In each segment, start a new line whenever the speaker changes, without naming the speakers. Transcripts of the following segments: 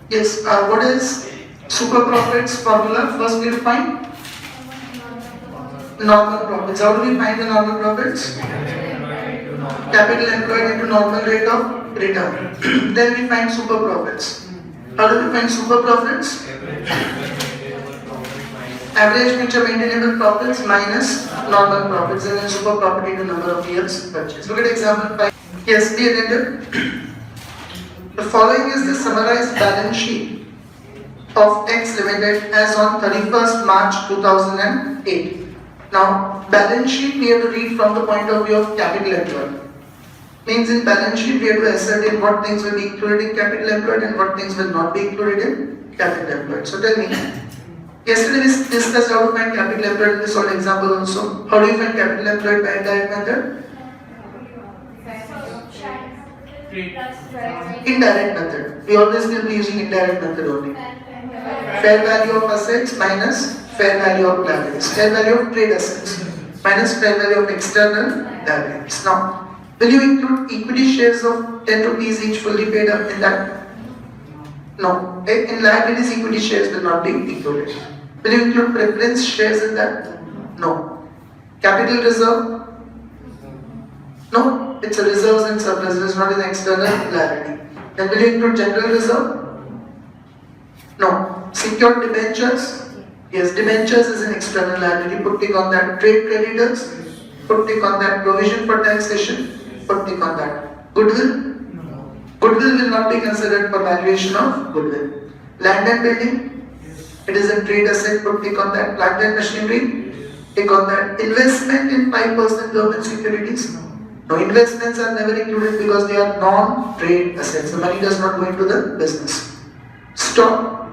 Yes, what is super profits formula? First we will find normal profits. How do we find the normal profits? Capital employed into normal rate of return. Then we find super profits. How do we find super profits? Average future maintainable profits minus normal profits, and then super profit into number of years purchased. Look at example 5. Yes, be attentive. The following is the summarized balance sheet of X Limited as on 31st March 2008. Now, balance sheet we have to read from the point of view of capital employed. Means in balance sheet we have to ascertain what things will be included in capital employed and what things will not be included in capital employed. So tell me, yesterday we discussed how to find capital employed in this one example also. How do you find capital employed by indirect method? Indirect method. We always will be using indirect method only. Fair value of assets minus fair value of liabilities. Fair value of trade assets minus fair value of external liabilities. Now, will you include equity shares of 10 rupees each fully paid up in that? No. In liabilities, equity shares will not be included. Will you include preference shares in that? No. Capital reserve? No. It's a reserves and surplus. It is not an external liability. Then will you include general reserve? No. Secured debentures? Yes, debentures is an external liability. Put tick on that. Trade creditors? Put tick on that. Provision for taxation? Put tick on that. Goodwill? No. Goodwill will not be considered for valuation of goodwill. Land and building? It is a trade asset. Put tick on that. Plant and machinery? Tick on that. Investment in 5% government securities? No, investments are never included because they are non-trade assets. The money does not go into the business. Stock?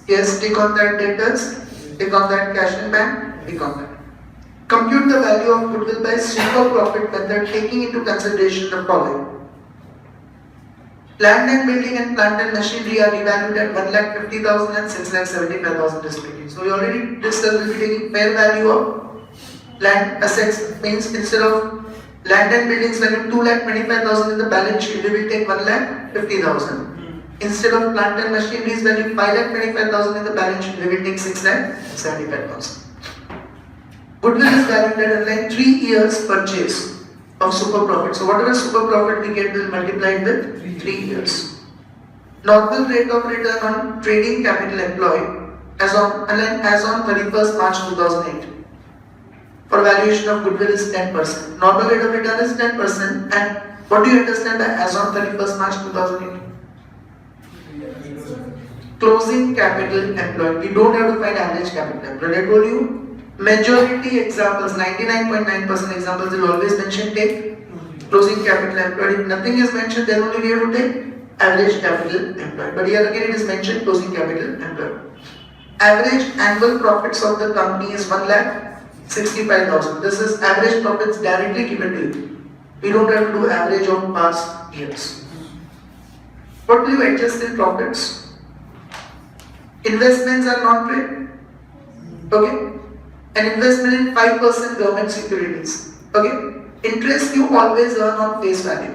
Yes, tick on that. Debtors? Tick on that. Cash in bank? Tick on that. Compute the value of goodwill by super profit method taking into consideration the following. Land and building and plant and machinery are revalued at 1,50,000 and 6,75,000 respectively. So we already discussed we'll be taking fair value of land assets, means instead of land and buildings value 2,25,000 in the balance sheet, we will take 1,50,000. Instead of plant and machinery's value 5,25,000 in the balance sheet, we will take 6,75,000. Goodwill is valued at like 3 years purchase of super profit. So whatever super profit we get will multiply it with 3 years. Normal rate of return on trading capital employed as on 31st March 2008. For valuation of goodwill is 10%. Normal rate of return is 10%. And what do you understand by as on 31st March 2008? Closing capital employed. We don't have to find average capital employed. I told you. Majority examples, 99.9% examples will always mention take closing capital employed. If nothing is mentioned, then only we have to take average capital employed. But here again it is mentioned closing capital employed. Average annual profits of the company is 1,65,000. This is average profits directly given to you. We don't have to do average of past years. What will you adjust in profits? Investments are non-trade. Okay. An investment in 5% government securities. Okay. Interest you always earn on face value.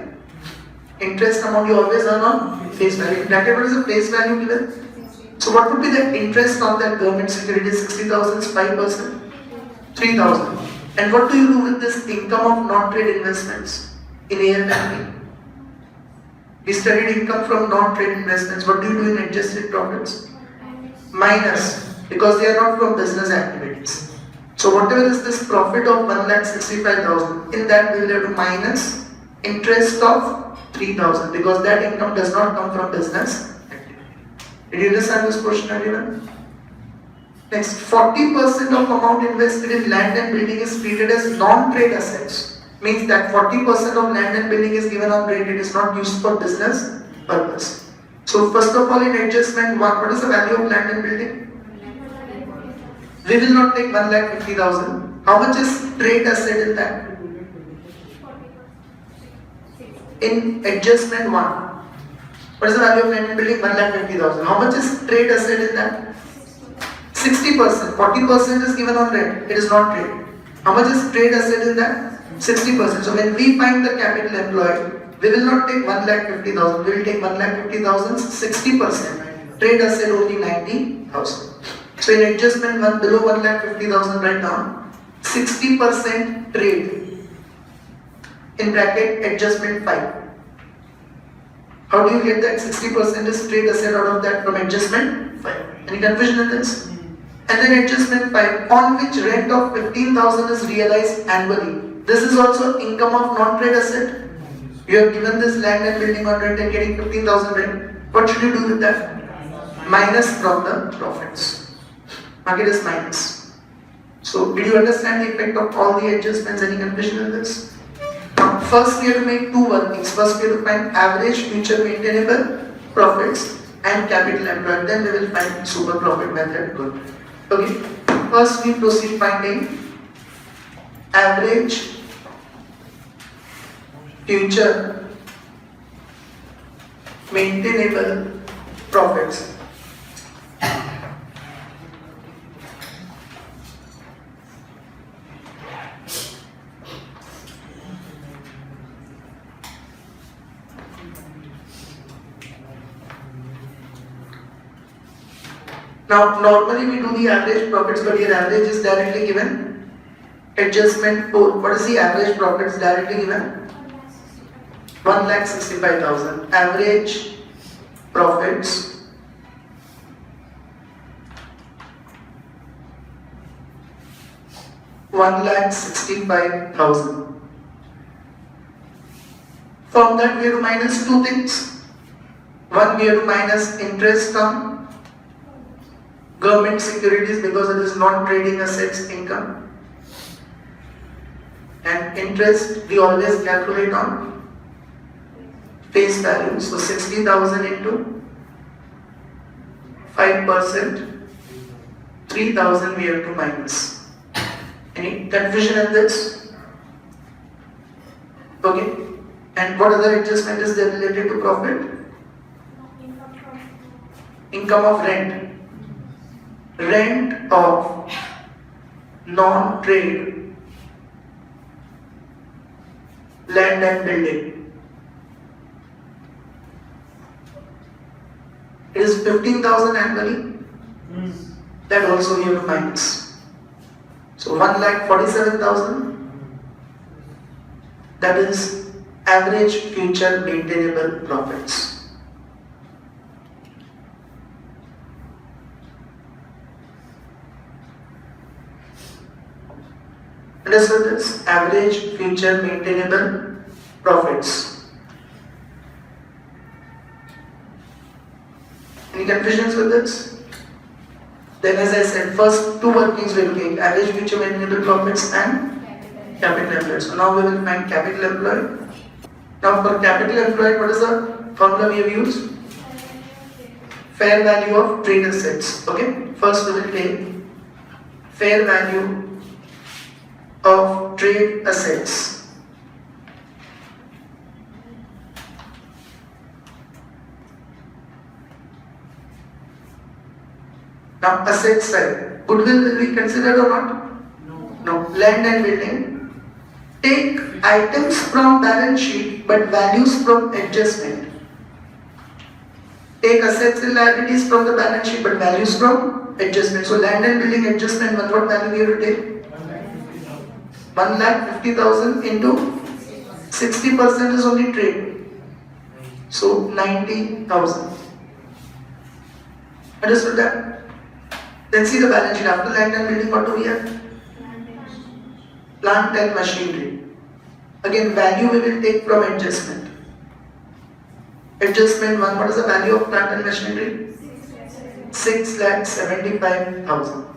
Interest amount you always earn on face value. In bracket, what is the face value given? So what would be the interest on that government securities? 60,000 is 5%. 3,000. And what do you do with this income of non-trade investments in AFMP? We studied income from non-trade investments. What do you do in adjusted profits? Minus, because they are not from business activities. So whatever is this profit of 1,65,000, in that we will have to minus interest of 3,000 because that income does not come from business activity. Did you understand this question, everyone? Next, 40% of amount invested in land and building is treated as non-trade assets. Means that 40% of land and building is given on trade, it is not used for business purpose. So first of all in adjustment 1, what is the value of land and building? We will not take 1,50,000. How much is trade asset in that? In adjustment 1. What is the value of land and building? 1,50,000. How much is trade asset in that? 60%. 40% is given on rent. It is not trade. How much is trade asset in that? 60%. So when we find the capital employed, we will not take 1,50,000. We will take 1,50,000's 60%. Trade asset only 90,000. So in adjustment 1 below 1,50,000 write down 60% trade in bracket adjustment 5. How do you get that 60% is trade asset out of that from adjustment 5? Any confusion in this? And then adjustment 5 on which rent of 15,000 is realized annually. This is also income of non-trade asset. You have given this land and building on rent and getting 15,000 rent. What should you do with that? Minus from the profits. Market is minus. So did you understand the effect of all the adjustments? Any confusion in this? Now first we have to make two workings. First we have to find average future maintainable profits and capital employed. Then we will find super profit method. Good. Okay. First we proceed finding average future maintainable profits. Now normally we do the average profits, but here average is directly given. Adjustment 4. What is the average profits directly given? 1,65,000. Average profits $1,65,000. From that we have to minus two things. One, we have to minus interest on government securities because it is non-trading assets income. And interest we always calculate on face value. So 60,000 into 5%, 3,000 we have to minus. Any confusion in this? Okay. And what other adjustment is there related to profit? Income of rent. Rent of non-trade land and building. It is 15,000 annually. That also we have to minus. So 1,47,000. That is average future maintainable profits. Understood this? Average future maintainable profits. Any confusions with this? Then as I said, first two workings we will take, average future maintainable profits and capital employed. So now we will find capital employed. Now for capital employed, what is the formula we have used? Fair value of trade assets. Okay, first we will take fair value of trade assets. Now asset side, goodwill will be considered or not? No. Land and building. Take items from balance sheet but values from adjustment. Take assets and liabilities from the balance sheet but values from adjustment. So land and building adjustment, what value we have to take? 1,50,000 into 60% is only trade. So 90,000. Understood that? Then see the balance sheet. After land and building, what do we have? Plant and machinery. Again, value we will take from adjustment. Adjustment 1, what is the value of plant and machinery? 6,75,000.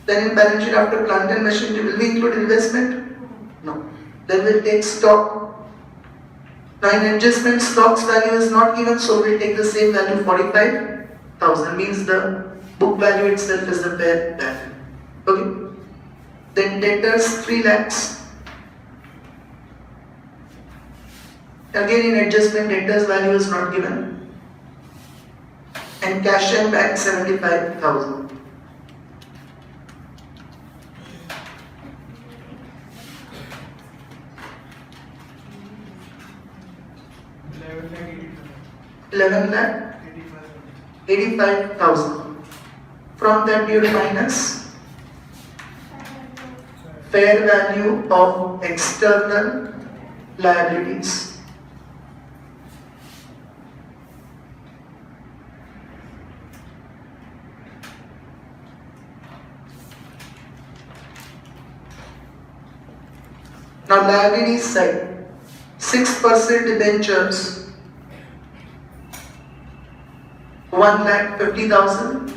Then in balance sheet after plant and machinery, will we include investment? No. Then we'll take stock. Now in adjustment, stock's value is not given, so we'll take the same value, 45,000. Means the book value itself is the fair value. Okay. Then debtors 3 lakhs. Again in adjustment, debtors value is not given. And cash and bank 75,000. $11,85,000. 85,000. From that you will minus fair value of external liabilities. Now liabilities side, 6% debentures, 1,50,000.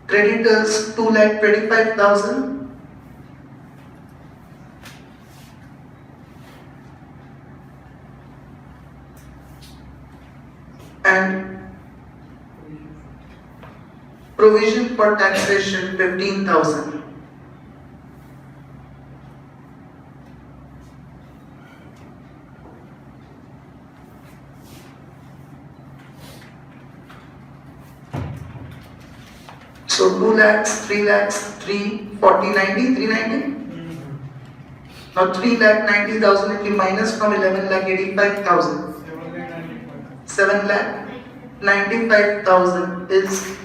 Creditors, 2,25,000. And provision for taxation, 15,000. So 2 lakhs, 3 lakhs, 3, 40, 90, 390. Now 3 lakh 90,000 if you minus from 11 lakh 85,000. 7 lakh 95,000 is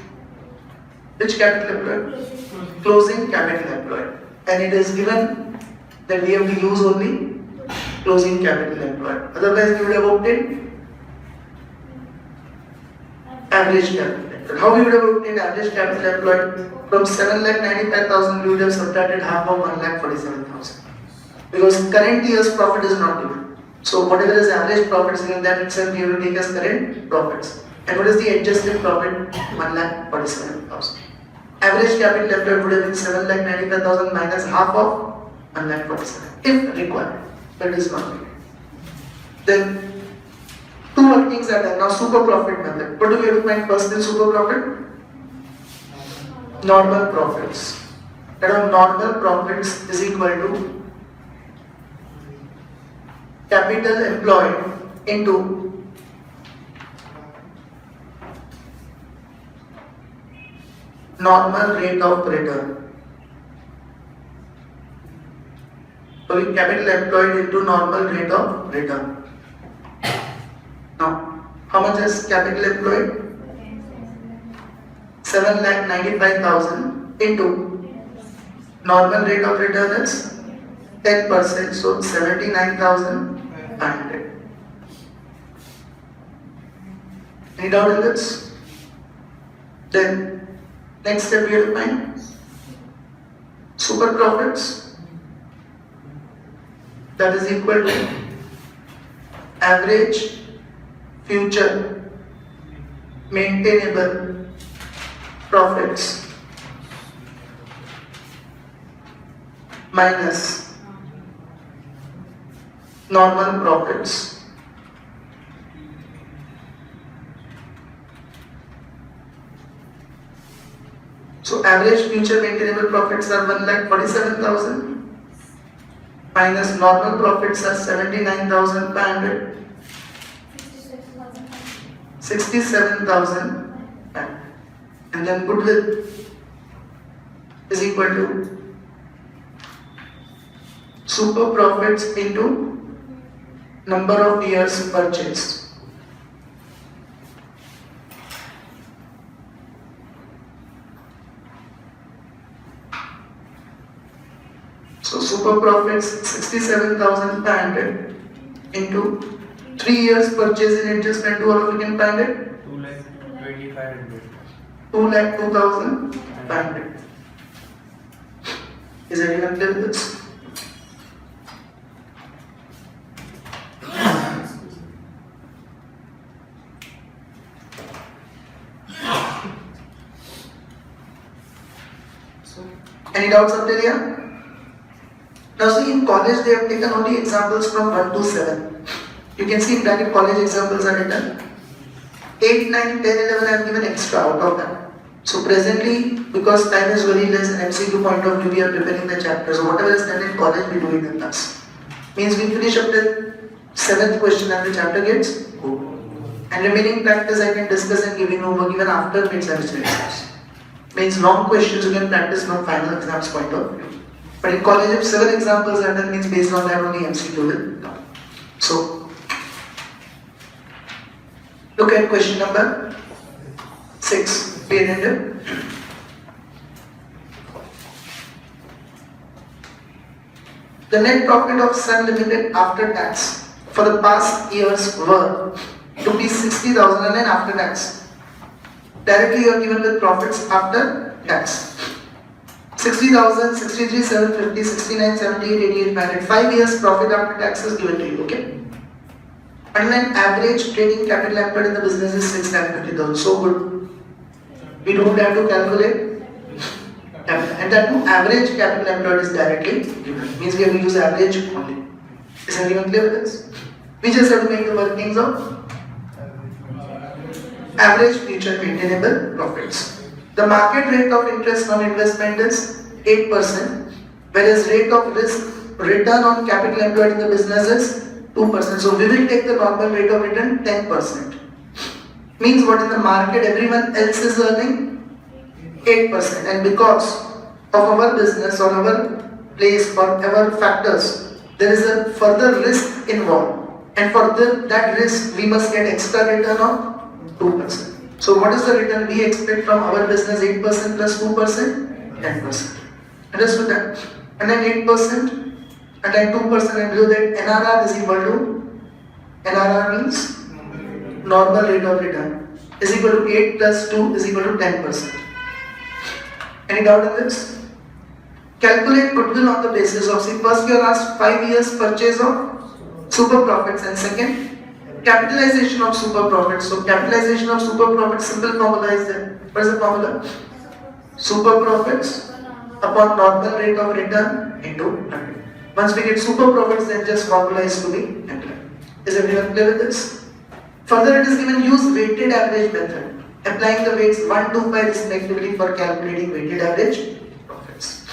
which capital employed? Closing capital employed. And it is given that we have to use only closing capital employed. Otherwise we would have obtained average capital employed. How we would have obtained average capital employed? From 7,95,000 we would have subtracted half of 1,47,000. Because current year's profit is not given. So whatever is average profit is given, that itself we have to take as current profits. And what is the adjusted profit? 1,47,000. Average capital employed would have been 7,95,000 minus half of 1,47,000 if required, but it is not needed. Then two workings are done. Now super profit method. What do we have to find first in super profit? Normal profits. That are normal profits is equal to capital employed into normal rate of return. So capital employed into normal rate of return. Now, how much is capital employed? 7,95,000 into normal rate of return is 10%, so 79,500. Any doubt in this? Then next step we will find super profits, that is equal to average future maintainable profits minus normal profits. So average future maintainable profits are 1,47,000 minus normal profits are 79,500. 67,000 and then goodwill is equal to super profits into number of years purchased. So super profits 67,500 into 3 years purchase in adjustment to all of you can find it?
2,25,500.
2,02,500. Is anyone clear with this? Any doubts up till here? Now see, in college they have taken only examples from 1 to 7. You can see in bracket college examples are written. 8, 9, 10, 11 I have given extra out of that. So presently, because time is very less and MCQ point of view, we are preparing the chapter. So whatever is done in college, we do it in class. Means we finish up the 7th question and the chapter gets over. And remaining practice I can discuss and give you homework even after mid-semester exams. Means long questions you can practice from final exams point of view. But in college, if 7 examples are done, means based on that only MCQ will come. So, look at question number 6. Be attentive. The net profit of Sun Limited after tax for the past years were rupees 60,000 and then after tax. Directly you are given with profits after tax. 60,000, 63, 750, 69, 78, 88, 500. 5 years profit after tax is given to you, okay? And then average trading capital employed in the business is 650,000. So good. We don't have to calculate. And that too, average capital employed is directly given. Means we have to use average only. Is everyone clear with this? We just have to make the workings of average future maintainable profits. The market rate of interest on investment is 8%, whereas rate of risk return on capital employed in the business is 2%. So we will take the normal rate of return 10%. Means what in the market everyone else is earning 8%, and because of our business or our place or our factors, there is a further risk involved, and for that risk we must get extra return of 2%. So what is the return we expect from our business? 8% plus 2%, 10%. Understood that? And then 8% and then 2% and below that NRR is equal to, NRR means normal rate of return, is equal to 8 plus 2 is equal to 10%. Any doubt in this? Calculate goodwill on the basis of, see, first you are asked 5 years purchase of super profits, and second capitalization of super profits. So capitalization of super profits, simple formula is there. What is the formula? Super profits upon normal rate of return into 100. Once we get super profits, then just formula is to be applied. Is everyone clear with this? Further, it is given use weighted average method, applying the weights 1 to 5 respectively for calculating weighted average profits.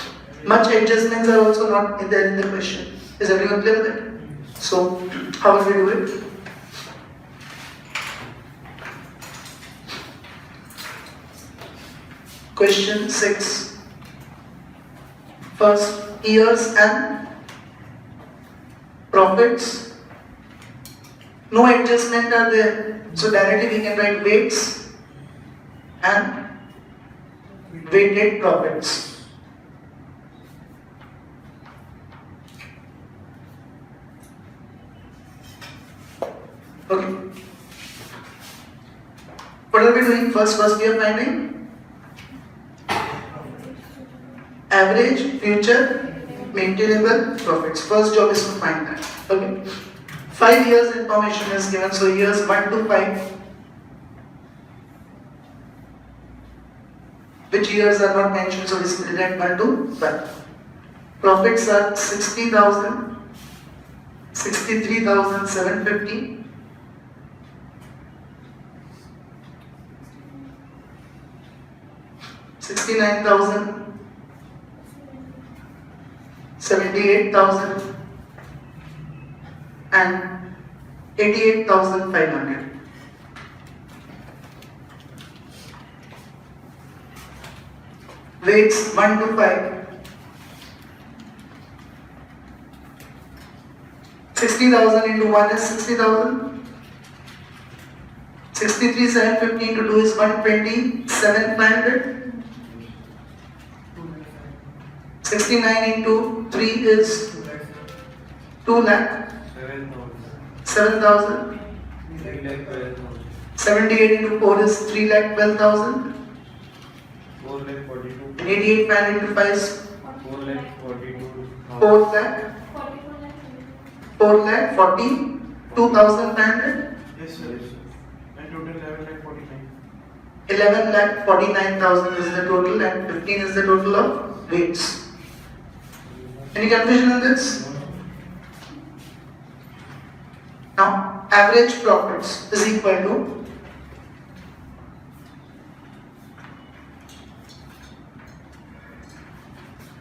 Much adjustments are also not there in the question. Is everyone clear with it? So, how will we do it? Question 6. First, years and profits. No adjustment are there. So directly we can write weights and weighted profits. Okay. What are we doing? First we are finding average future maintainable profits. First job is to find that. Okay. 5 years information is given, so years 1 to 5. Which years are not mentioned, so we split it 1 to 5. Profits are 60,000, 63,750, 69,000, 78,000 and 88,500. Weights 1 to 5. 60,000 into 1 is 60,000. 63,750 into 2 is 127,500. 69 into 3 is 2 lakh. 7,000. 78 into 4 is 3 lakh 12,000. 88,500 into 5 is 4 lakh 42,500.
Yes, sir. And total 11,49,000.
11,49,000 is the total, and 15 is the total of weights. Any confusion on this? Now, average profits is equal to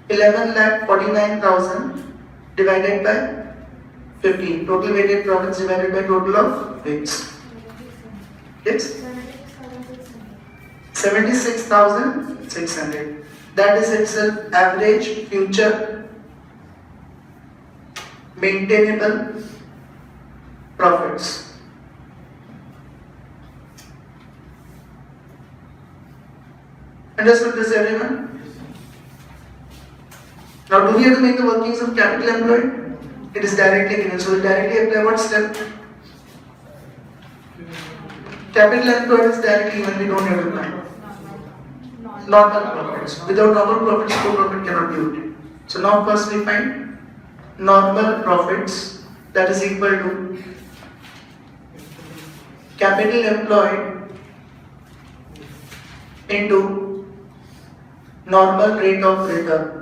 $11,49,000 divided by 15. Total weighted profits divided by total of weights. Yes? 76,600. That is itself average future maintainable profits. Understood this, everyone? Now, do we have to make the workings of capital employed? It is directly given. So, we directly apply what step? Capital employed is directly given. We don't have to apply. Normal profits. Without normal profits, no profit cannot be obtained. So, now first we find normal profits, that is equal to capital employed into normal rate of return.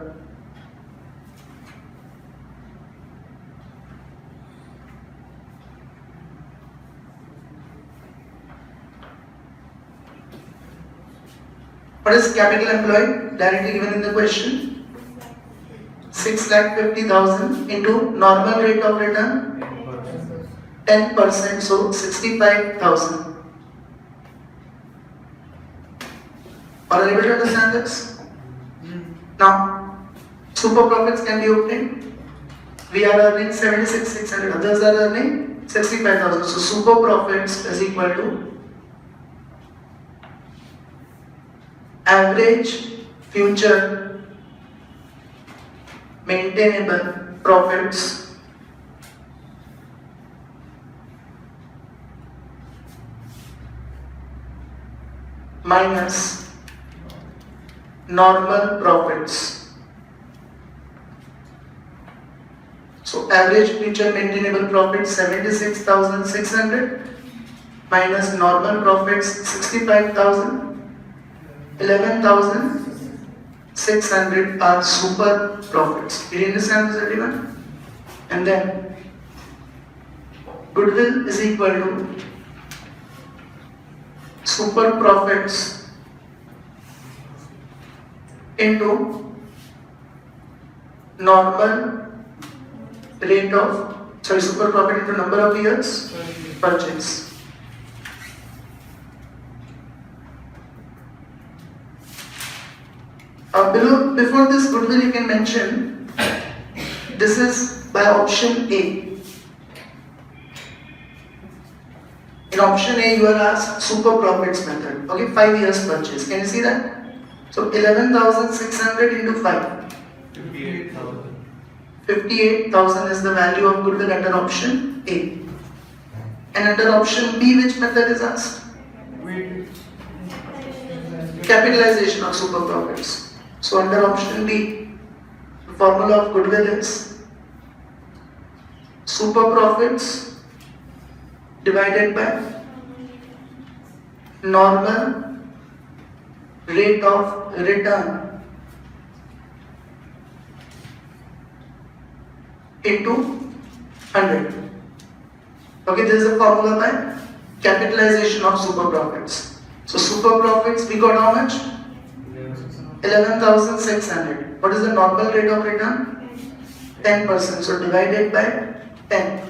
What is capital employed? Directly given in the question. 6,50,000 into normal rate of return 10%, so 65,000. Are you able to understand this? Now, super profits can be obtained. We are earning 76,600, others are earning 65,000. So super profits is equal to average future maintainable profits minus normal profits. So average future maintainable profits 76,600 minus normal profits 65,000. 11,600 are super profits. Did you understand this, everyone? And then goodwill is equal to super profits into normal rate of, super profit into number of years purchase. Before this goodwill, you can mention this is by option A. In option A, you are asked super profits method. Okay, 5 years purchase. Can you see that? So 11,600 into 5.
58,000.
58,000 is the value of goodwill under option A. And under option B, which method is asked? Capitalization of super profits. So under option B, the formula of goodwill is super profits divided by normal rate of return into 100. Okay, this is a formula by capitalization of super profits. So super profits, we got how much? 11,600. What is the normal rate of return? 10%. So divided by 10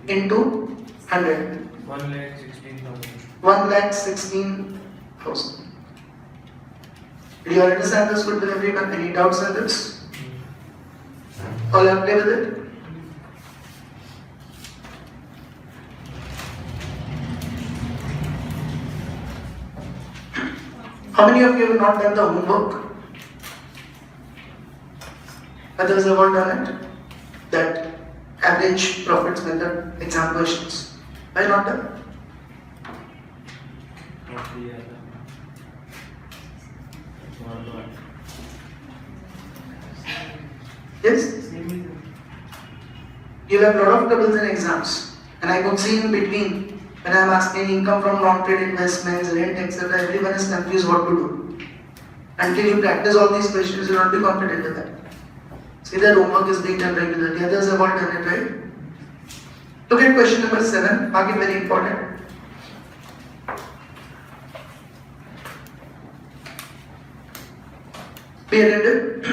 into 100.
1,16,000.
1,16,000. Did you understand this goodwill, everyone? Any doubts on this? All are clear with it? How many of you have not done the homework? Others have all done it. That average profits method exam questions. Why not done? Yes? You'll have a lot of troubles in exams. And I could see in between, when I am asking income from non-trade investments, rent, etc., everyone is confused what to do. Until you practice all these questions, you will not be confident in that. See, their homework is being done regularly. The others have all done it, right? Look at question number 7. Mark it very important. Be attentive.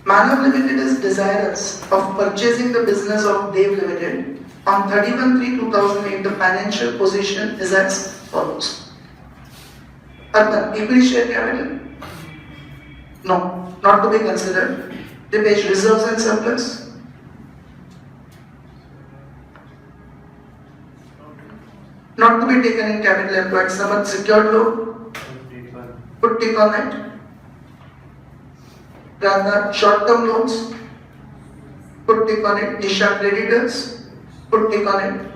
Manav Limited is desirous of purchasing the business of Dev Limited. On 31/3/2008, the financial position is as follows. Urban, equity share capital? No, not to be considered. Dipesh, reserves and surplus. Not to be taken in capital employed. Some secured loan. Put tick on it. Rather, short-term loans. Put tick on it. Nisha creditors. Put tick on it.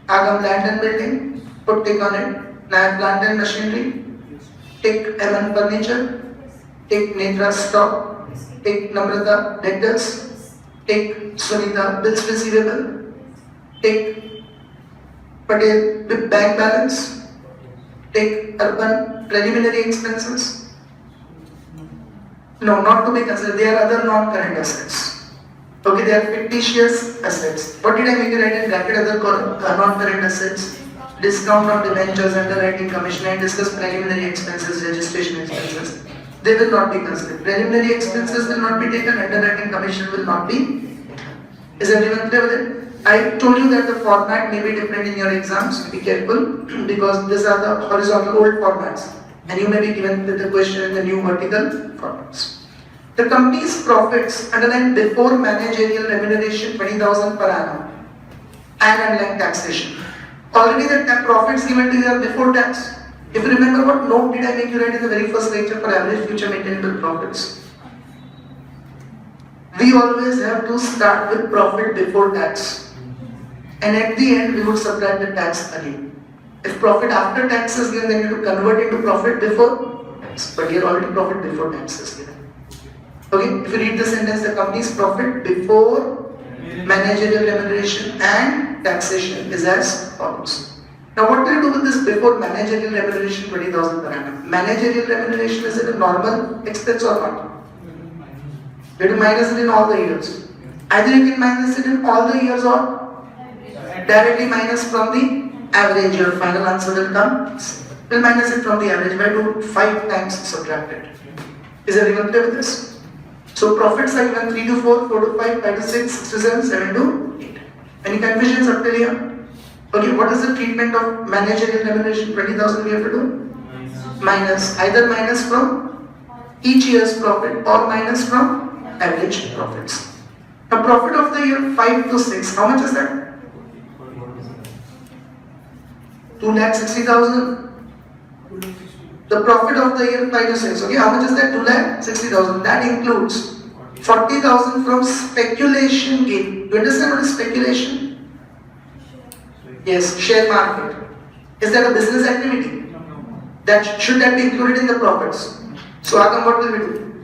Agam land and building. Put tick on it. Nayak plant and machinery. Tick MN furniture. Tick Netra stock. Tick Namrata debtors. Tick Sunita bills receivable. Tick Patel with bank balance. Tick Urban preliminary expenses. No, not to be considered. They are other non-current assets. Okay, they are fictitious assets. What did I make it write in bracket? Other non-current assets. Discount on debentures, underwriting commission, and discuss preliminary expenses, registration expenses. They will not be considered. Preliminary expenses will not be taken. Underwriting commission will not be. Is everyone clear with it? I told you that the format may be different in your exams. Be careful because these are the horizontal old formats, and you may be given with the question in the new vertical formats. The company's profits underlined before managerial remuneration 20,000 per annum and underlying taxation. Already the profits given to you are before tax. If you remember, what note did I make you write in the very first lecture for average future maintainable profits? We always have to start with profit before tax. And at the end, we would subtract the tax again. If profit after tax is given, then you have to convert it to profit before tax. But here already profit before tax is given. Okay, if you read the sentence, the company's profit before managerial remuneration and taxation is as follows. Now, what do you do with this before managerial remuneration 20,000 per annum? Managerial remuneration, is it a normal expense or not? You have to minus it in all the years. Either you can minus it in all the years or directly minus from the average. Your final answer will come. We'll minus it from the average by 5 times subtracted. Is everyone clear with this? So profits are given 3 to 4, 4 to 5, 5 to 6, 6 to 7, 7 to 8. Any confusions up till here? Okay, what is the treatment of managerial remuneration 20,000 we have to do? Minus. Either minus from each year's profit or minus from average profits. Now profit of the year 5 to 6, how much is that? 2,60,000. The profit of the year 5 to 6. Okay, how much is that? 2,60,000. That includes 40,000 from speculation gain. Do you understand what is speculation? Yes, share market. Is that a business activity? Should that be included in the profits? So Agam, what will we do?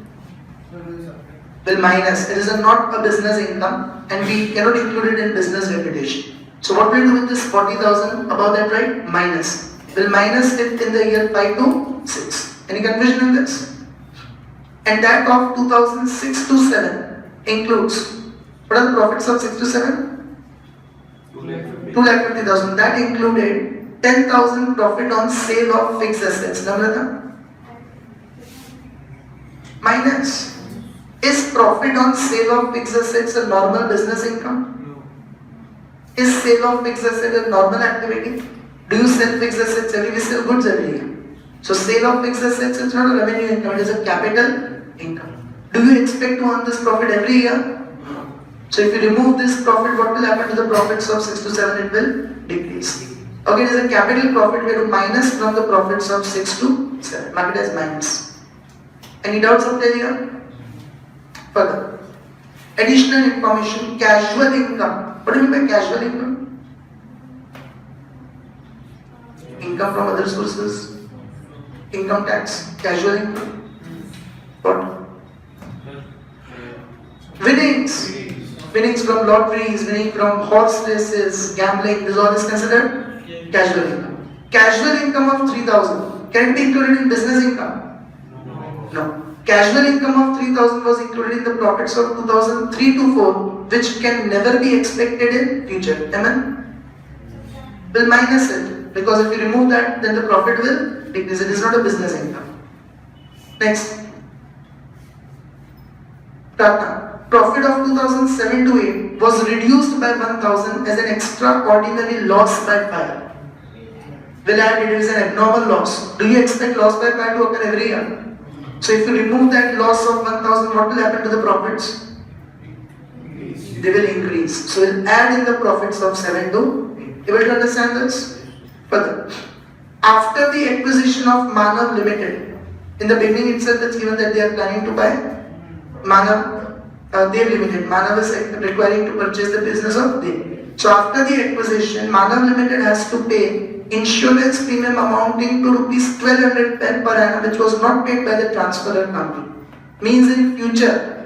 Will minus. It is not a business income and we cannot include it in business reputation. So what will we do with this 40,000 above that, right? Minus. Will minus it in the year 5 to 6. Any confusion in this? And that of 2006 to 7 includes, what are the profits of 6 to 7? 2,50,000. That included 10,000 profit on sale of fixed assets. Namrata? Minus. Is profit on sale of fixed assets a normal business income? Is sale of fixed assets a normal activity? Do you sell fixed assets every year? We sell goods every year. So sale of fixed assets is not a revenue income, it is a capital income. Do you expect to earn this profit every year? So if you remove this profit, what will happen to the profits of 6 to 7? It will decrease. Okay, it is a capital profit. We have to minus from the profits of 6 to 7. Mark it as minus. Any doubts up there here? Further. Additional information, casual income. What do you mean by casual income? Income from other sources. Income tax. Casual income. What? Winnings. Winnings from lotteries, winning from horse races, gambling. This all is considered casual income. Casual income of 3,000. Can it be included in business income? No. Casual income of 3,000 was included in the profits of 2003 to 4, which can never be expected in future. Amen? We'll minus it because if you remove that, then the profit will decrease. It is not a business income. Next. Tata. Profit of 2007 to 8 was reduced by 1,000 as an extraordinary loss by fire. Will add it is an abnormal loss. Do you expect loss by fire to occur every year? So if you remove that loss of 1,000, what will happen to the profits? They will increase. So we'll add in the profits of 7 to 8. Able to understand this? Further. After the acquisition of Manav Limited, in the beginning itself it's given that they are planning to buy Manav, Dev Limited. Manav is requiring to purchase the business of Dev. So after the acquisition, Manav Limited has to pay insurance premium amounting to rupees 1200 per annum, which was not paid by the transferor company. Means in future,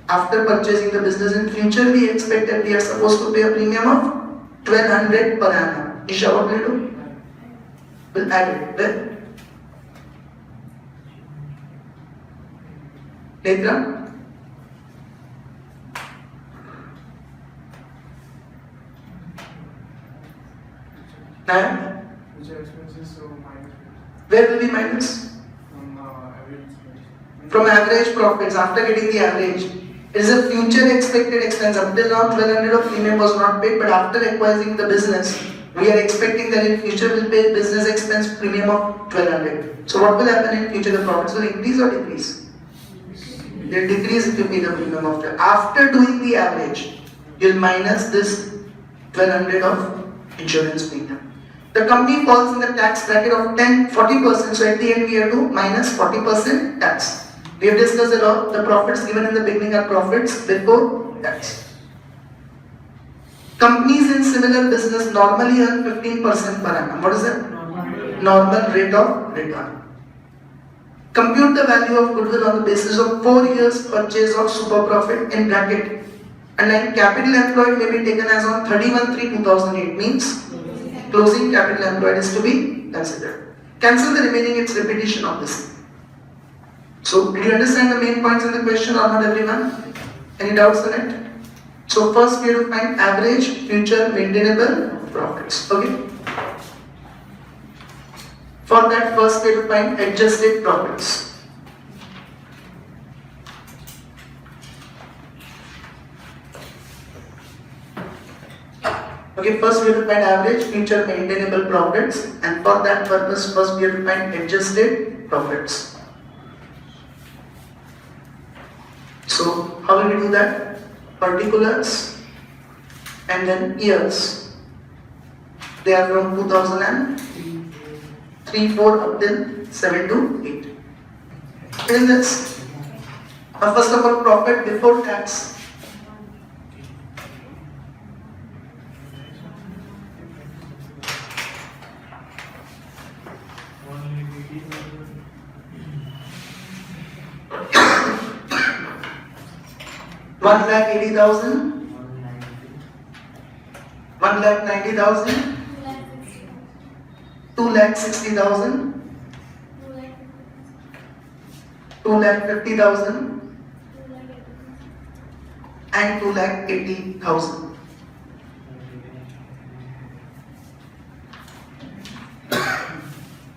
after purchasing the business in future, we expect that we are supposed to pay a premium of 1200 per annum. Isha, what will you do? We'll add it there. Netra? Nine?
Which are expenses, so minus
Where will be minus?
from average expense.
From average profits, after getting the average. It is a future expected expense. Up till now, 1200 of premium was not paid, but after acquiring the business, we are expecting that in future we'll pay business expense premium of 1200. So what will happen in future? The profits will increase or decrease? They'll decrease if you pay the premium of 12. After doing the average, you'll minus this 1200 of insurance premium. The company falls in the tax bracket of 40%, so at the end we have to minus 40% tax. We have discussed that all the profits given in the beginning are profits before tax. Companies in similar business normally earn 15% per annum. What is that? Normal rate of return. Compute the value of goodwill on the basis of 4 years purchase of super profit in bracket. And then capital employed may be taken as on 31/3/2008, means closing capital employed is to be considered. Cancel the remaining, it's repetition of this. So, did you understand the main points in the question or not, everyone? Any doubts on it? So, first we have to find average future maintainable profits. Okay? For that, first we have to find adjusted profits. Okay, first we have to find average future maintainable profits, and for that purpose, first we have to find adjusted profits. So, how will we do that? Particulars and then years. They are from 2003, 4 up till 7 to 8. In this, first of all, profit before tax. One lakh 80,000, 1,90,000, 2,60,000, 2,50,000, and 2,80,000.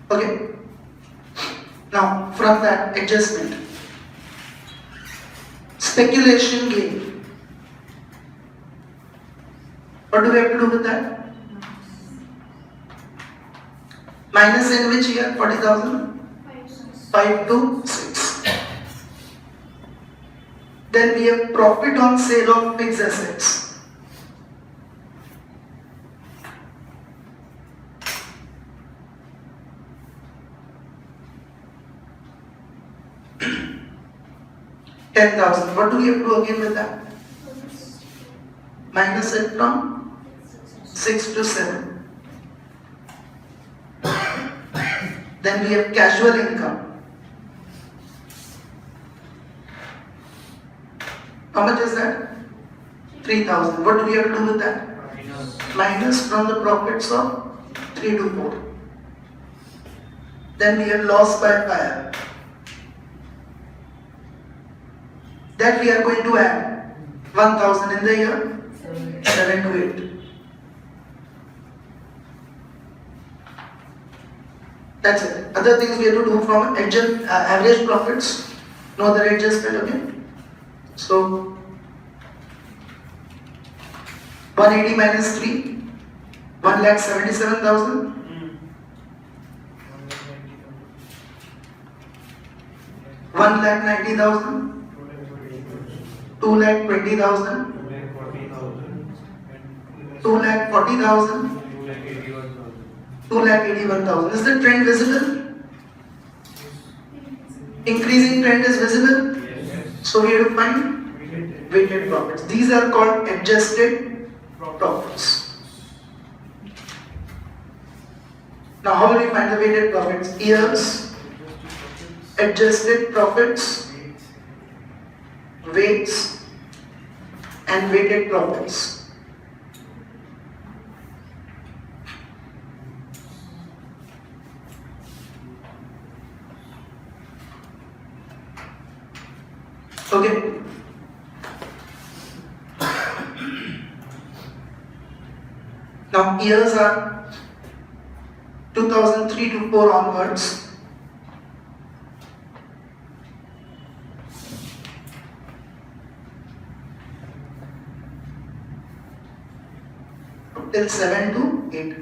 Okay. Now, from that adjustment, speculation gain. What do we have to do with that? Minus in which year? 40,000? 5 to 6. Then we have profit on sale of fixed assets. $10,000. What do we have to do again with that? Minus it from 6 to 7. Then we have casual income. How much is that? 3,000. What do we have to do with that? Minus from the profits of 3 to 4. Then we have loss by fire. That we are going to add 1,000 in the year 7 to 8. That's it. Other things we have to do from average profits. No other adjustment, okay? So 180 minus 3, 1,77,000. 1,90,000. 2,20,000. 2,40,000,
2,81,000.
2,81,000. Is the trend visible? Increasing trend is visible.
Yes.
So we have to find weighted profits. These are called adjusted profits. Now how will we find the weighted profits? Years, adjusted profits, weights, and weighted profits. Okay. Now years are 2003 to 4 onwards. Till 7 to 8.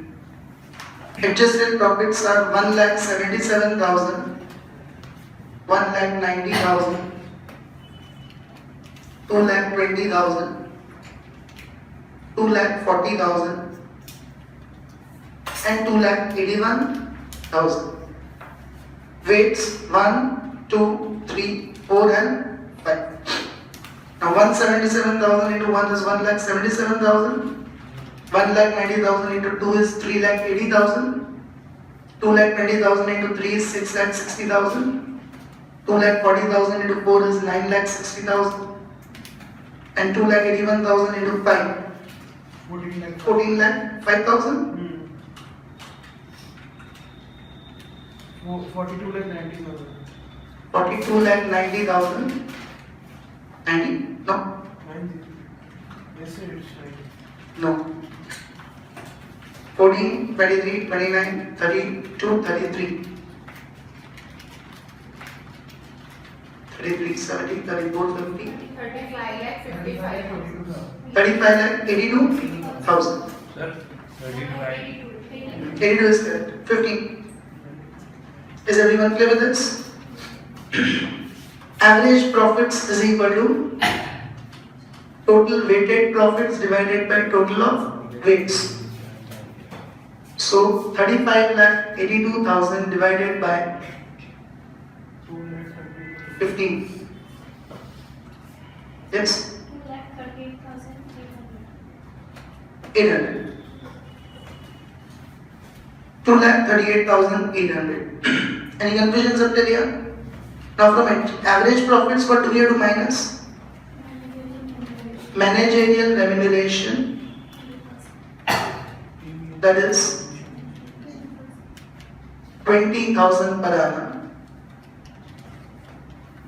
Adjusted profits are 1,77,000, 1,90,000, 2,20,000, 2,40,000, and 2,81,000. Weights 1, 2, 3, 4, and 5. Now 177,000 into 1 is 1,77,000. 1,90,000 into 2 is 3,80,000. 2,20,000 into 3 is 6,60,000. 2,40,000 into 4 is 9,60,000. And 2,81,000 into 5, 14,05,000.
42,90,000.
42,90,000. 90? No.
90. Yes, sir, it's right.
No. 14, 23, 29, 32, 33. 33, 70, 34, 50. 35 lakh 82,000.
Sir, 35.
82 is correct. 15. Is everyone clear with this? Average profits is equal to total weighted profits divided by total of weights. So 35,82,000 divided by 15. Yes? 800. 2,38,800. Any confusions up till here? Now from it, average profits, what do we have to minus? Managerial remuneration, that is 20,000 per annum,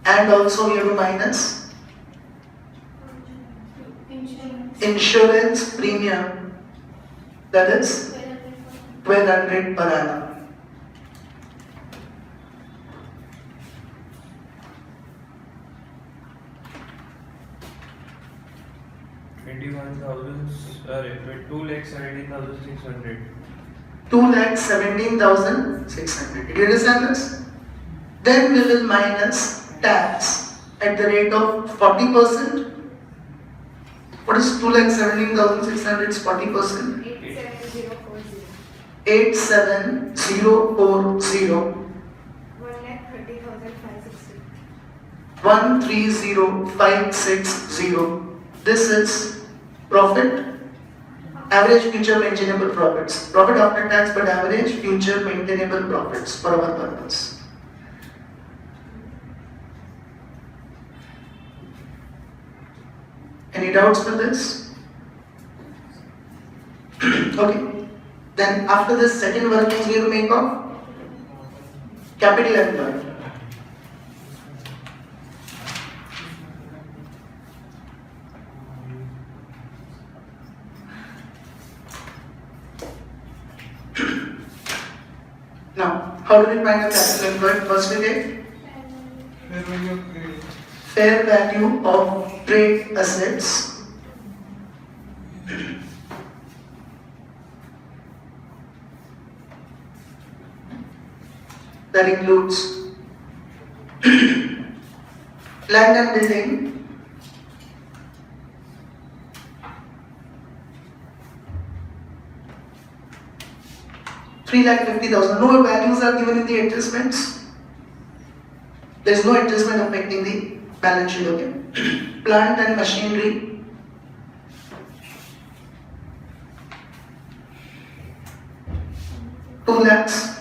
and also we have to minus insurance premium, that is 1,200 per annum.
Sorry, 2,17,600.
2,17,600. Did you understand this? Then we will minus tax at the rate of 40%. What is 2,17,600 is 40%? 8,7040. 130,560. This is profit, average future maintainable profits. Profit after tax, but average future maintainable profits for our purpose. Any doubts with this? Okay. Then after this, second workings we have to make of capital employed. Now, how do we find the capital employed? First we take fair value of trade assets that includes land and building, 3,50,000. No values are given in the adjustments. There is no adjustment affecting the balance sheet. Okay. Plant and machinery. Two lakhs.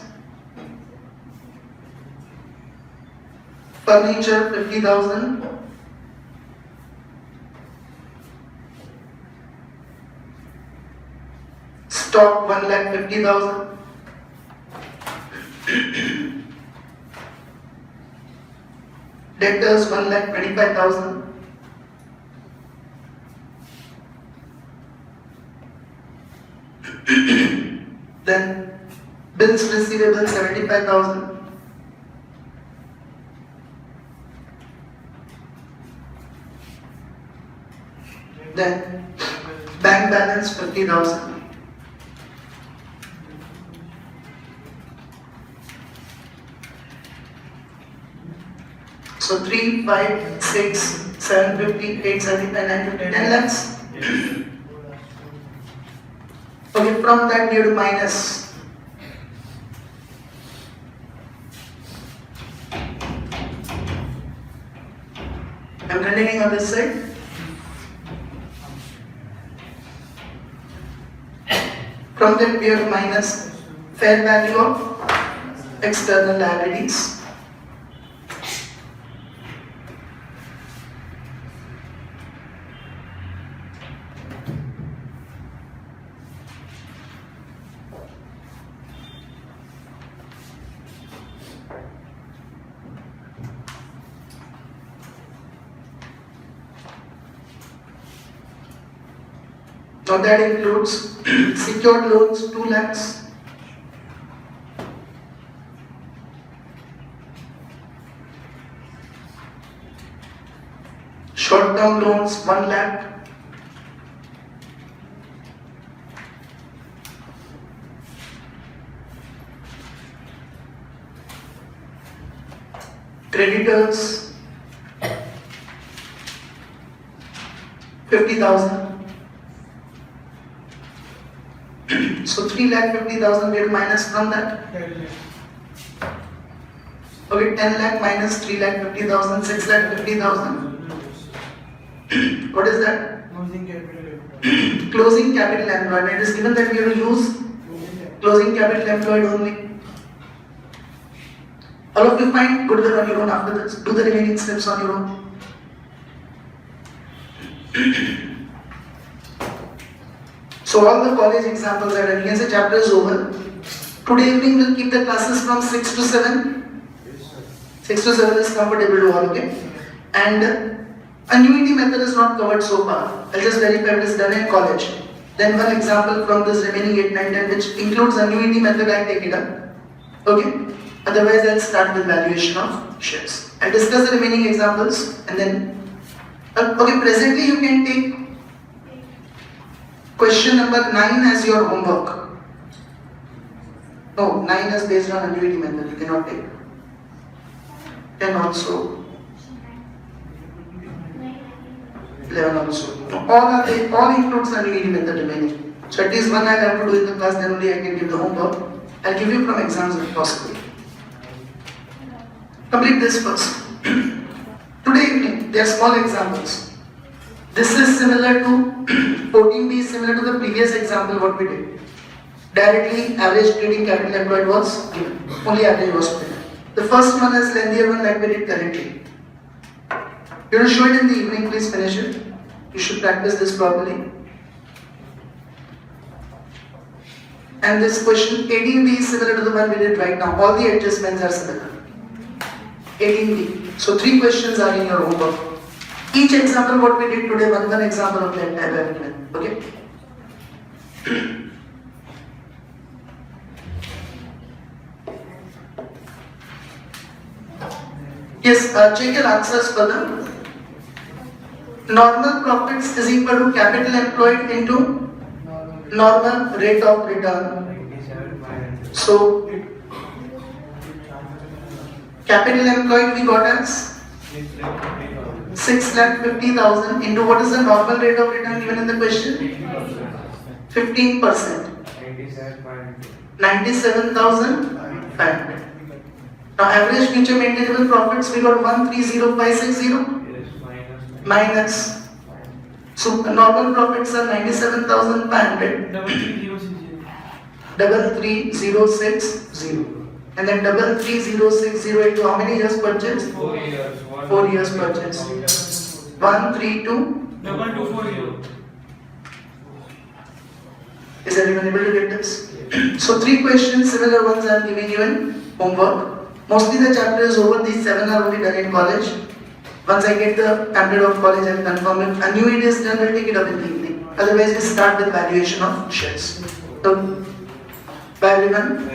Furniture 50,000. Stock 1,50,000. Debtors 1,25,000. Then bills receivable 75,000. Then bank balance 50,000. So 3, 5, 6, 750, 8, 75, 950, 10 lakhs. Okay, from that we have to minus. I'm continuing on this side. From that we have to minus fair value of external liabilities. Now that includes secured loans 2 lakhs, short term loans 1 lakh, creditors 50,000. So 3,50,000 we have to minus from that. Okay, 10 lakh minus 3,50,000, 6,50,000. What is that?
Closing capital employed.
Closing capital employed. It is given that we have to use closing capital employed only. All of you find good on your own after this. Do the remaining steps on your own. So all the college examples are done. Yes, the chapter is over. Today evening we'll keep the classes from 6 to 7. 6 to 7 is comfortable to all, okay? And annuity method is not covered so far. I'll just verify it is done in college. Then one example from this remaining 8, 9, 10 which includes annuity method, I'll take it up. Okay? Otherwise I'll start with valuation of shares. I'll discuss the remaining examples and then okay, presently you can take question number 9 as your homework. No, 9 is based on annuity method, you cannot take. 10 also. 11 also. All includes annuity method remaining. So at least one I'll have to do in the class, then only I can give the homework. I'll give you from exams if possible. Complete this first. Today evening, there are small examples. This is similar to 14B is similar to the previous example what we did. Directly average trading capital employed was given. Only average was given. The first one is lengthier one like we did currently. You will show it in the evening, please finish it. You should practice this properly. And this question 18B is similar to the one we did right now. All the adjustments are similar. 18B. So 3 questions are in your homework. Each example what we did today, one example of the entire argument. Okay? Yes, check your answers further. Normal profits is equal to capital employed into normal rate of return. So, capital employed we got as 6,50,000 into what is the normal rate of return given in the question? 15%. 97,500. Now average future maintainable profits we got 130560
Yes, minus.
minus. So normal profits are 97,500.
Double 3060.
33060 and then 33060 into how many years purchase?
4 years.
4 years purchase. 132.
Double 240.
Is everyone able to get this? So 3 questions, similar ones I am giving you in homework. Mostly the chapter is over, these 7 are only done in college. Once I get the pamphlet of college, I will confirm it. A new it is done, we'll take it up in the evening. Otherwise, we start with valuation of shares. So, bye everyone.